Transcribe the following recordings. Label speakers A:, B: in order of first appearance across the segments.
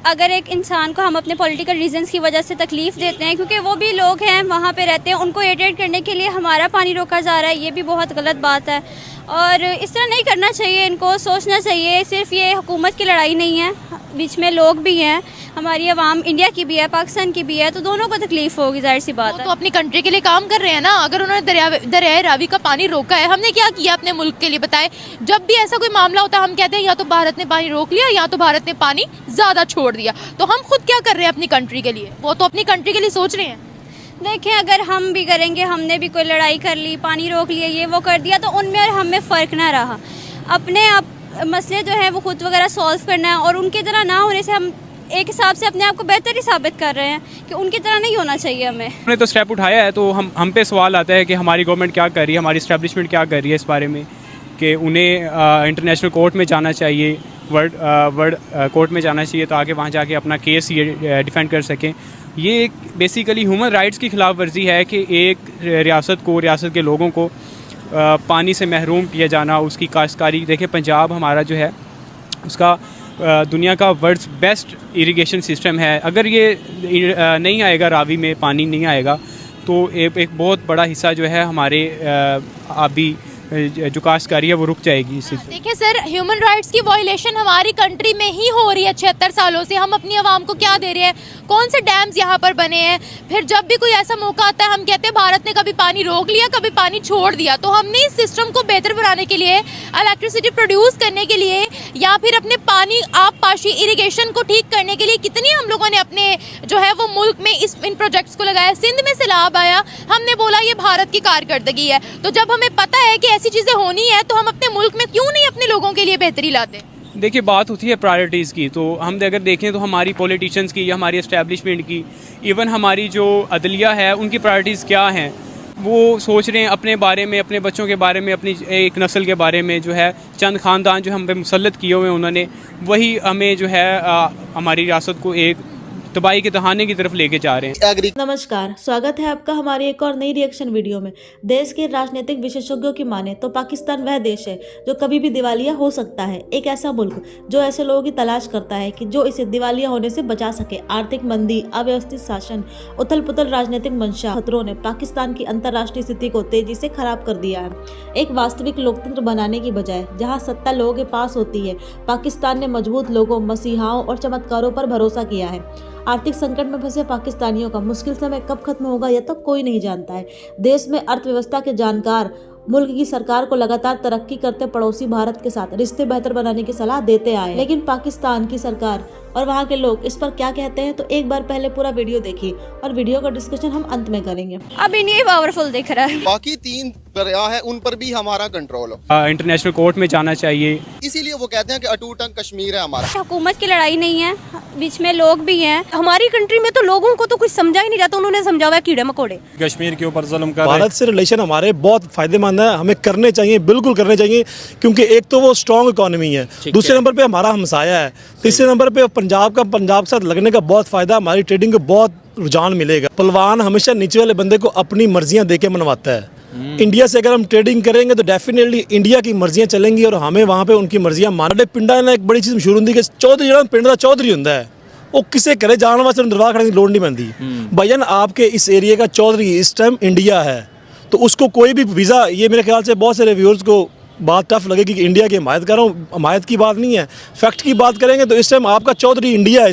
A: अगर एक इंसान को हम अपने पॉलिटिकल रीजंस की वजह से तकलीफ़ देते हैं, क्योंकि वो भी लोग हैं वहाँ पे रहते हैं, उनको इरिटेट करने के लिए हमारा पानी रोका जा रहा है, ये भी बहुत गलत बात है। और इस तरह नहीं करना चाहिए, इनको सोचना चाहिए। सिर्फ ये हुकूमत की लड़ाई नहीं है, बीच में लोग भी हैं, हमारी आवाम इंडिया की भी है, पाकिस्तान की भी है, तो दोनों को तकलीफ होगी, जाहिर सी बात है।
B: तो अपनी कंट्री के लिए काम कर रहे हैं ना। अगर उन्होंने दरियाए रावी का पानी रोका है, हमने क्या किया अपने मुल्क के लिए बताएं। जब भी ऐसा कोई मामला होता है हम कहते हैं या तो भारत ने पानी रोक लिया या तो भारत ने पानी ज़्यादा छोड़ दिया। तो हम खुद क्या कर रहे हैं अपनी कंट्री के लिए, वो तो अपनी कंट्री के लिए सोच रहे हैं।
A: देखें, अगर हम भी करेंगे, हमने भी कोई लड़ाई कर ली, पानी रोक लिया, ये वो कर दिया, तो उनमें और हमें फ़र्क ना रहा। अपने आप मसले जो है वो खुद वगैरह सॉल्व करना है, और उनकी तरह ना होने से हम एक हिसाब से अपने आप को बेहतर ही साबित कर रहे हैं कि उनकी तरह नहीं होना चाहिए हमें।
C: हमने तो स्टेप उठाया है, तो हम पे सवाल आता है कि हमारी गवर्नमेंट क्या कर रही है, हमारी इस्टेब्लिशमेंट क्या कर रही है इस बारे में, कि उन्हें इंटरनेशनल कोर्ट में जाना चाहिए, वर्ल्ड कोर्ट में जाना चाहिए, ताकि वहाँ जाके अपना केस ये डिफेंड कर सकें। ये एक बेसिकली ह्यूमन राइट्स की खिलाफ वर्जी है कि एक रियासत के लोगों को पानी से महरूम किया जाना, उसकी काश्तकारी। देखिए, पंजाब हमारा जो है उसका दुनिया का वर्ल्ड्स बेस्ट इरिगेशन सिस्टम है। अगर ये नहीं आएगा, रावी में पानी नहीं आएगा, तो एक बहुत बड़ा हिस्सा जो है हमारे आबी जो काश्तकारी है वो रुक जाएगी।
B: देखिए सर, ह्यूमन राइट्स की वायलेशन हमारी कंट्री में ही हो रही है 76 सालों से। हम अपनी आवाम को क्या दे रहे हैं, कौन से डैम्स यहाँ पर बने हैं। फिर जब भी कोई ऐसा मौका आता है हम कहते हैं भारत ने कभी पानी रोक लिया, कभी पानी छोड़ दिया। तो हमने इस सिस्टम को बेहतर बनाने के लिए, इलेक्ट्रिसिटी प्रोड्यूस करने के लिए, या फिर अपने पानी आबपाशी इरिगेशन को ठीक करने के लिए कितनी हम लोगों ने अपने जो है वो मुल्क में इन प्रोजेक्ट्स को लगाया। सिंध में सैलाब आया, हमने बोला ये भारत की कारकर्दगी है। तो जब हमें पता है कि ऐसी चीज़ें होनी है तो हम अपने मुल्क में क्यों नहीं अपने लोगों के लिए बेहतरी लाते।
C: देखिए, बात होती है प्रायोरिटीज़ की, तो हम अगर देखें तो हमारी पॉलिटिशियंस की या हमारी इस्टेब्लिशमेंट की, इवन हमारी जो अदलिया है, उनकी प्रायोरिटीज़ क्या हैं। वो सोच रहे हैं अपने बारे में, अपने बच्चों के बारे में, अपनी एक नस्ल के बारे में। जो है चंद ख़ानदान जो हम पे मुसल्लत किए हुए हैं उन्होंने, वही हमें जो है हमारी रियासत को एक तबाही के दहाने की तरफ लेके जा रहे हैं।
D: नमस्कार, स्वागत है आपका हमारी एक और नई रिएक्शन वीडियो में। देश के राजनीतिक विशेषज्ञों की माने तो पाकिस्तान वह देश है जो कभी भी दिवालिया हो सकता है। एक ऐसा मुल्क जो ऐसे लोगों की तलाश करता है कि जो इसे दिवालिया होने से बचा सके। आर्थिक मंदी, अव्यवस्थित शासन, उथल पुथल राजनीतिक मंशा, खतरों ने पाकिस्तान की अंतर्राष्ट्रीय स्थिति को तेजी से खराब कर दिया है। एक वास्तविक लोकतंत्र बनाने की बजाय जहाँ सत्ता लोगों के पास होती है, पाकिस्तान ने मजबूत लोगों, मसीहाओं और चमत्कारों पर भरोसा किया है। आर्थिक संकट में फंसे पाकिस्तानियों का मुश्किल समय कब खत्म होगा यह तो कोई नहीं जानता है। देश में अर्थव्यवस्था के जानकार मुल्क की सरकार को लगातार तरक्की करते पड़ोसी भारत के साथ रिश्ते बेहतर बनाने की सलाह देते आए, लेकिन पाकिस्तान की सरकार और वहाँ के लोग इस पर क्या कहते हैं, तो एक बार पहले पूरा वीडियो देखिए और वीडियो का डिस्कशन हम अंत में करेंगे।
A: अब इन्हें पावरफुल दिख रहा है।
E: बाकी 3 दरिया है, उन पर भी हमारा कंट्रोल हो।
C: इंटरनेशनल कोर्ट में जाना चाहिए,
E: इसीलिए वो कहते हैं कि अटूट अंग कश्मीर है हमारा।
A: हुकूमत की लड़ाई नहीं है, बीच में लोग भी हैं।
B: हमारी कंट्री में तो लोगों को तो कुछ समझा ही नहीं जाता, उन्होंने समझा हुआ कीड़े मकोड़े।
F: कश्मीर के ऊपर जुल्म कर
G: भारत से रिलेशन हमारे बहुत फायदेमंद है, हमें करने चाहिए, बिल्कुल करने चाहिए, क्योंकि एक तो वो स्ट्रॉन्ग इकोनॉमी है, दूसरे नंबर पे हमारा हमसाया है, तीसरे नंबर पे पंजाब के साथ लगने का बहुत फायदा, हमारी ट्रेडिंग को बहुत रुझान मिलेगा। पहलवान हमेशा नीचे वाले बंदे को अपनी मर्जियां देके मनवाता है। इंडिया से अगर हम ट्रेडिंग करेंगे तो डेफिनेटली इंडिया की मर्जियां चलेंगी और हमें वहाँ पे उनकी मर्जियां मानने। पिंडा ने एक बड़ी चीज़ मशहूर होंगी कि चौधरी जो पिंड का चौधरी होता है, वो किसे करे जाने वास्ते दरबार खड़े की लोड़ नहीं बनती। भैया आपके इस एरिया का चौधरी इस टाइम इंडिया है, तो उसको कोई भी वीज़ा, ये मेरे ख्याल से बहुत सारे व्यूअर्स को बात टफ लगेगी कि इंडिया की हमायत कर रहा हूँ, हमायत की बात नहीं है, फैक्ट की बात करेंगे तो इस टाइम आपका चौधरी इंडिया है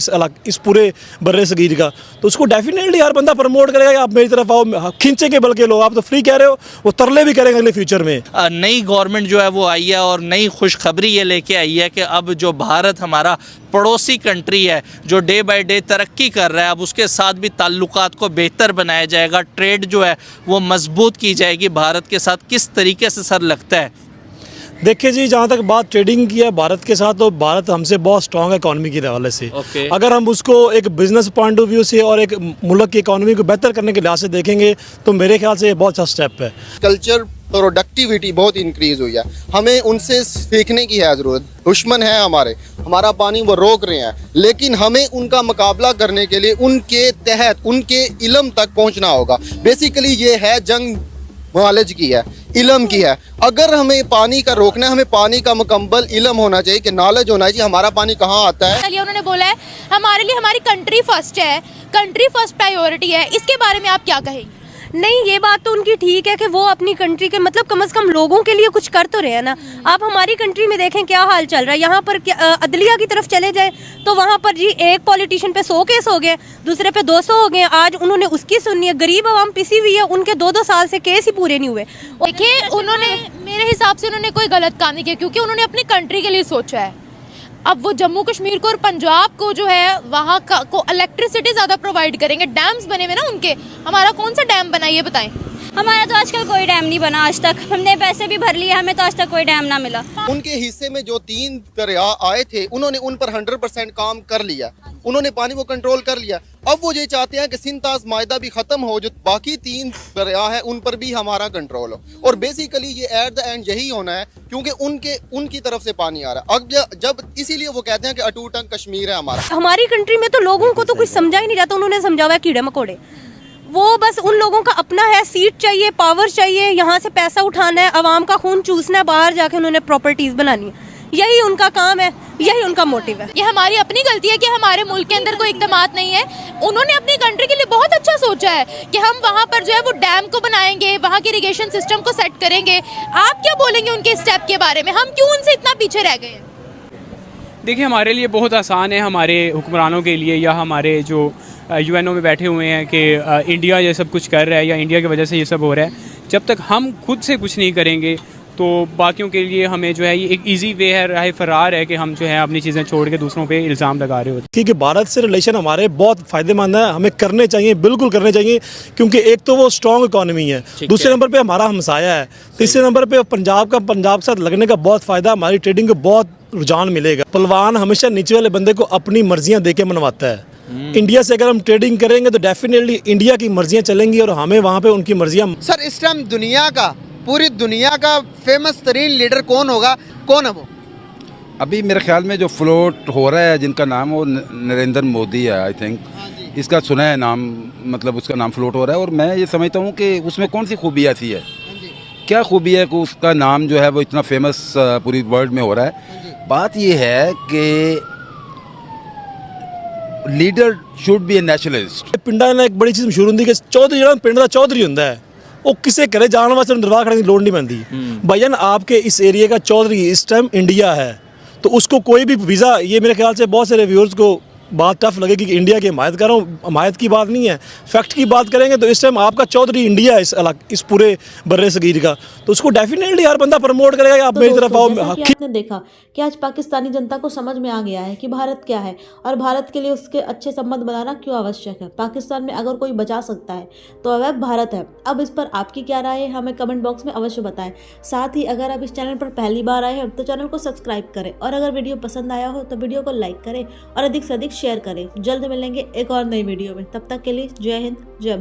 G: इस पूरे बर्रे सगीर का, तो उसको डेफिनेटली हर बंदा प्रमोट करेगा कि आप मेरी तरफ आओ, खींचे के बल के लोग, आप तो फ्री कह रहे हो, वो तरले भी करेंगे अगले फ्यूचर में।
H: नई गवर्नमेंट जो है वो आई है और नई खुशखबरी ये लेके आई है कि अब जो भारत हमारा पड़ोसी कंट्री है जो डे बाय डे तरक्की कर रहा है, अब उसके साथ भी ताल्लुकात को बेहतर बनाया जाएगा, ट्रेड जो है वो मजबूत की जाएगी भारत के साथ। किस तरीके से सर लगता है?
G: देखिए जी, जहाँ तक बात ट्रेडिंग की है भारत के साथ, तो भारत हमसे बहुत स्ट्रॉन्ग है इकोनॉमी के हवाले से। अगर हम उसको एक बिजनेस पॉइंट ऑफ व्यू से और एक मुल्क की इकोनॉमी को बेहतर करने के लिहाज से देखेंगे तो मेरे ख्याल से ये बहुत अच्छा स्टेप है।
E: कल्चर प्रोडक्टिविटी बहुत इंक्रीज हुई है, हमें उनसे सीखने की है ज़रूरत। दुश्मन है हमारा पानी वो रोक रहे हैं, लेकिन हमें उनका मुकाबला करने के लिए उनके तहत, उनके इल्म तक पहुंचना होगा। बेसिकली ये है जंग नॉलेज की है, इल्म की है। अगर हमें पानी का रोकना है, हमें पानी का मुकम्मल इल्म होना चाहिए कि नॉलेज होना चाहिए हमारा पानी कहाँ आता है।
B: चलिए, उन्होंने बोला है हमारे लिए हमारी कंट्री फर्स्ट है, कंट्री फर्स्ट प्रायोरिटी है, इसके बारे में आप क्या कहेंगे?
F: नहीं, ये बात तो उनकी ठीक है कि वो अपनी कंट्री के मतलब कम से कम लोगों के लिए कुछ कर तो रहे हैं ना। आप हमारी कंट्री में देखें क्या हाल चल रहा है। यहाँ पर अदलिया की तरफ चले जाए तो वहाँ पर जी एक पॉलिटिशियन पे 100 केस हो गए, दूसरे पे 200 हो गए। आज उन्होंने उसकी सुननी है, गरीब आवाम पिसी हुई है, उनके 2-2 साल से केस ही पूरे नहीं हुए।
B: देखिए, उन्होंने मेरे हिसाब से उन्होंने कोई गलत काम नहीं किया, क्योंकि उन्होंने अपनी कंट्री के लिए सोचा है। अब वो जम्मू कश्मीर को और पंजाब को जो है वहाँ को इलेक्ट्रिसिटी ज़्यादा प्रोवाइड करेंगे। डैम्स बने हुए ना उनके, हमारा कौन सा डैम बना ये बताएं?
A: हमारा तो आजकल कोई डैम नहीं बना आज तक। हमने पैसे भी भर लिए, हमें तो आज तक कोई डैम ना मिला।
E: उनके हिस्से में जो 3 दरिया आए थे उन्होंने उन पर 100% काम कर लिया, उन्होंने पानी को कंट्रोल कर लिया। अब वो ये चाहते हैं कि सिंताज मायदा भी खत्म हो, जो बाकी 3 दरिया है उन पर भी हमारा कंट्रोल हो। और बेसिकली ये एट द एंड यही होना है, क्योंकि उनकी तरफ से पानी आ रहा है। अब जब इसीलिए वो कहते हैं कि अटूट कश्मीर है हमारा।
F: हमारी कंट्री में तो लोगों को तो कुछ समझा ही नहीं जाता। उन्होंने समझा हुआ है कीड़े मकोड़े। वो बस उन लोगों का अपना है, सीट चाहिए, पावर चाहिए, यहाँ से पैसा उठाना है, आवाम का खून चूसना है, बाहर जाके उन्होंने प्रॉपर्टीज बनानी है। यही उनका काम है, यही उनका मोटिव है।
B: ये हमारी अपनी गलती है कि हमारे मुल्क के अंदर कोई इक़दामात नहीं है। उन्होंने अपनी कंट्री के लिए बहुत अच्छा सोचा है कि हम वहाँ पर जो है वो डैम को बनाएंगे, वहाँ के इरिगेशन सिस्टम को सेट करेंगे। आप क्या बोलेंगे उनके स्टेप के बारे में? हम क्यों उनसे इतना पीछे रह गए हैं?
C: देखिए, हमारे लिए बहुत आसान है, हमारे हुक्मरानों के लिए या हमारे जो यूएनओ में बैठे हुए हैं कि इंडिया ये सब कुछ कर रहा है या इंडिया की वजह से ये सब हो रहा है। जब तक हम खुद से कुछ नहीं करेंगे तो बाकियों के लिए हमें जो है ये एक इजी वे है, राह फरार है कि हम जो है अपनी चीज़ें छोड़ के दूसरों पे इल्ज़ाम लगा रहे होते हैं।
G: क्योंकि भारत से रिलेशन हमारे बहुत फ़ायदेमंद है, हमें करने चाहिए, बिल्कुल करने चाहिए। क्योंकि एक तो वो स्ट्रॉन्ग इकॉनमी है, दूसरे नंबर पे हमारा हमसाया है, तीसरे नंबर पे पंजाब के साथ लगने का बहुत फ़ायदा, हमारी ट्रेडिंग को बहुत रुझान मिलेगा। पहलवान हमेशा नीचे वाले बंदे को अपनी मर्जियाँ दे के मनवाता है। इंडिया से अगर हम ट्रेडिंग करेंगे तो डेफिनेटली इंडिया की मर्जियाँ चलेंगी और हमें वहाँ पे उनकी मर्जियाँ।
I: सर, इस टाइम दुनिया का, पूरी दुनिया का फेमस तरीन लीडर कौन होगा? कौन है वो?
J: अभी मेरे ख्याल में जो फ्लोट हो रहा है, जिनका नाम वो नरेंद्र मोदी है, आई थिंक इसका सुना है नाम, मतलब उसका नाम फ्लोट हो रहा है। और मैं ये समझता हूँ कि उसमें कौन सी खूबी ऐसी है, क्या खूबी है कि उसका नाम जो है वो इतना फेमस पूरी वर्ल्ड में हो रहा है। बात ये है कि leader should be A nationalist.
G: पिंडा ने एक बड़ी चीज़ मशहूर होंगी कि चौधरी जो पिंड का चौधरी होंदा है, वो किसे करे जाने वास्ते दरबार खड़ने की लोड़ नहीं पैंदी। भाईजान, आपके इस एरिया का चौधरी इस टाइम इंडिया है, तो उसको कोई भी वीज़ा, ये मेरे ख्याल से बहुत सारे व्यूअर्स को बात टफ लगेगी कि इंडिया की हमायत कर रहा हूँ, हमायत की बात नहीं है, फैक्ट की बात करेंगे तो इस टाइम आपका चौधरी इंडिया है इस पूरे बर्रे सगीर का, तो उसको डेफिनेटली हर बंदा प्रमोट करेगा कि आप मेरी तरफ आओ।
D: आपने देखा कि आज पाकिस्तानी जनता को समझ में आ गया है कि भारत क्या है और भारत के लिए उसके अच्छे संबंध बनाना क्यों आवश्यक है। पाकिस्तान में अगर कोई बचा सकता है तो वह भारत है। अब इस पर आपकी क्या राय है, हमें कमेंट बॉक्स में अवश्य बताएं। साथ ही अगर आप इस चैनल पर पहली बार आए हैं तो चैनल को सब्सक्राइब करें और अगर वीडियो पसंद आया हो तो वीडियो को लाइक करें और अधिक से अधिक शेयर करें। जल्द मिलेंगे एक और नई वीडियो में, तब तक के लिए जय हिंद, जय भारत।